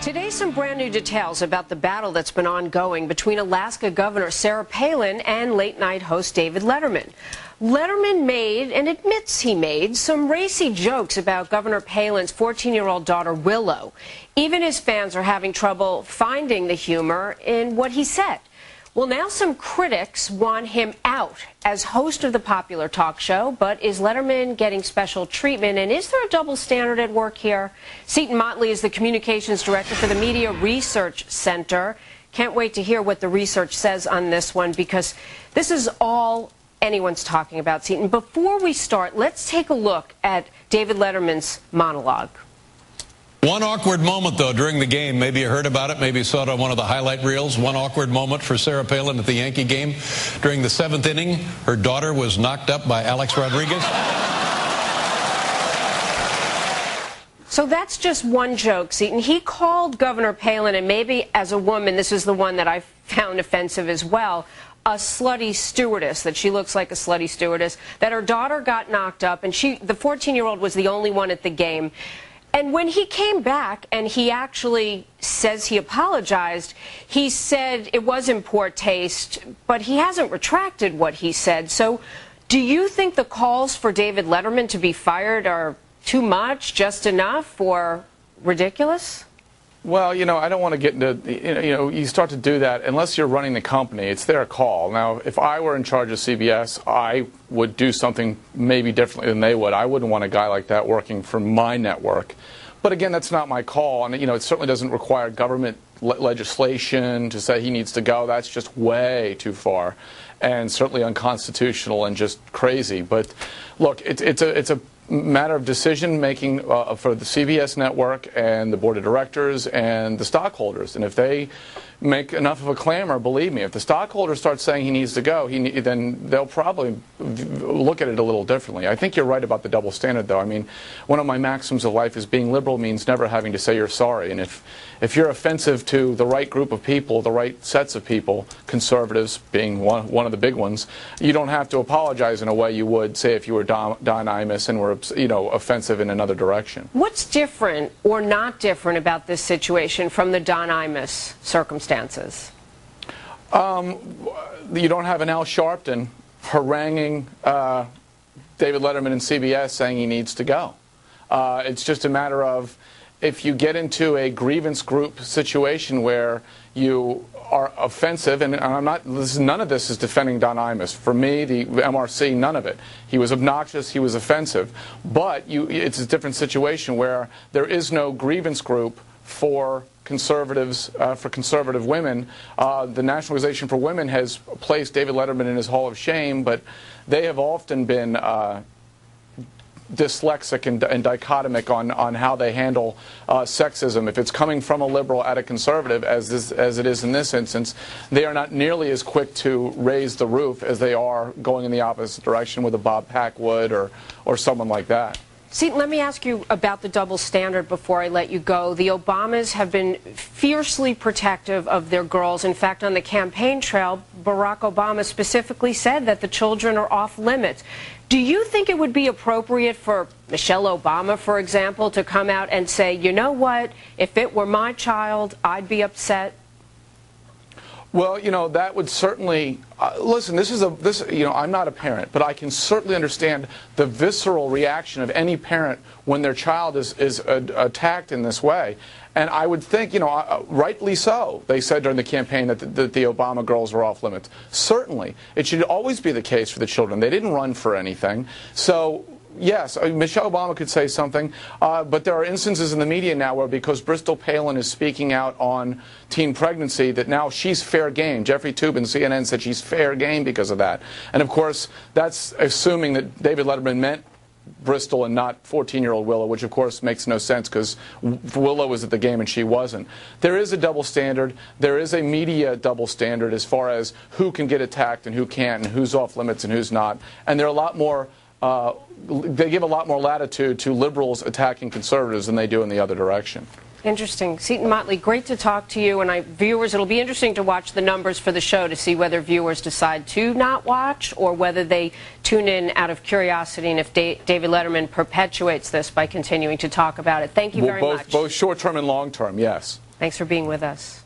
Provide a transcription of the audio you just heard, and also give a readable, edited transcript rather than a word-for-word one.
Today, some brand new details about the battle that's been ongoing between Alaska Governor Sarah Palin and late-night host David Letterman. Letterman made, and admits he made, some racy jokes about Governor Palin's 14-year-old daughter, Willow. Even his fans are having trouble finding the humor in what he said. Well, now some critics want him out as host of the popular talk show, but is Letterman getting special treatment, and is there a double standard at work here? Seton Motley is the communications director for the Media Research Center. Can't wait to hear what the research says on this one, because this is all anyone's talking about, Seton. Before we start, let's take a look at David Letterman's monologue. One awkward moment, though, during the game. Maybe you heard about it. Maybe you saw it on one of the highlight reels. One awkward moment for Sarah Palin at the Yankee game. During the 7th inning, her daughter was knocked up by Alex Rodriguez. So that's just one joke, Seton. He called Governor Palin, and maybe as a woman, this is the one that I found offensive as well, a slutty stewardess, that she looks like a slutty stewardess, that her daughter got knocked up, and the 14-year-old was the only one at the game. And when he came back and he actually says he apologized, he said it was in poor taste, but he hasn't retracted what he said. So do you think the calls for David Letterman to be fired are too much, just enough, or ridiculous? Well, I don't want to get into, you start to do that, unless you're running the company, it's their call. Now, if I were in charge of CBS, I would do something maybe differently than they would. I wouldn't want a guy like that working for my network. But again, that's not my call, and it certainly doesn't require government legislation to say he needs to go. That's just way too far, and certainly unconstitutional and just crazy. But look, it's a matter of decision making for the CBS network and the board of directors and the stockholders. And if they make enough of a clamor, believe me, if the stockholders start saying he needs to go, then they'll probably look at it a little differently. I think you're right about the double standard, though. I mean, one of my maxims of life is being liberal means never having to say you're sorry. And if you're offensive to the right group of people, the right sets of people, conservatives being one of the big ones, you don't have to apologize in a way you would, say, if you were Don Imus and were, offensive in another direction. What's different or not different about this situation from the Don Imus circumstances? You don't have an Al Sharpton haranguing David Letterman and CBS saying he needs to go. It's just a matter of, if you get into a grievance group situation where you are offensive, and none of this is defending Don Imus. For me, the MRC, none of it. He was obnoxious, he was offensive. But it's a different situation where there is no grievance group for conservatives, for conservative women. The National Organization for Women has placed David Letterman in his Hall of Shame, but they have often been dyslexic and dichotomic on how they handle sexism. If it's coming from a liberal at a conservative, as it is in this instance, they are not nearly as quick to raise the roof as they are going in the opposite direction with a Bob Packwood or someone like that. See, let me ask you about the double standard before I let you go. The Obamas have been fiercely protective of their girls. In fact, on the campaign trail, Barack Obama specifically said that the children are off limits. Do you think it would be appropriate for Michelle Obama, for example, to come out and say, you know what, if it were my child, I'd be upset? Well, that would certainly, listen, I'm not a parent, but I can certainly understand the visceral reaction of any parent when their child is attacked in this way. And I would think, rightly so, they said during the campaign that the Obama girls were off limits. Certainly. It should always be the case for the children. They didn't run for anything. So, yes, Michelle Obama could say something, but there are instances in the media now where, because Bristol Palin is speaking out on teen pregnancy, that now she's fair game. Jeffrey Toobin, CNN, said she's fair game because of that. And, of course, that's assuming that David Letterman meant Bristol and not 14-year-old Willow, which, of course, makes no sense because Willow was at the game and she wasn't. There is a double standard. There is a media double standard as far as who can get attacked and who can't and who's off limits and who's not. And there are a lot more they give a lot more latitude to liberals attacking conservatives than they do in the other direction. Interesting. Seton Motley, great to talk to you. And viewers, it'll be interesting to watch the numbers for the show to see whether viewers decide to not watch or whether they tune in out of curiosity, and if David Letterman perpetuates this by continuing to talk about it. Thank you very much. Both short-term and long-term, yes. Thanks for being with us.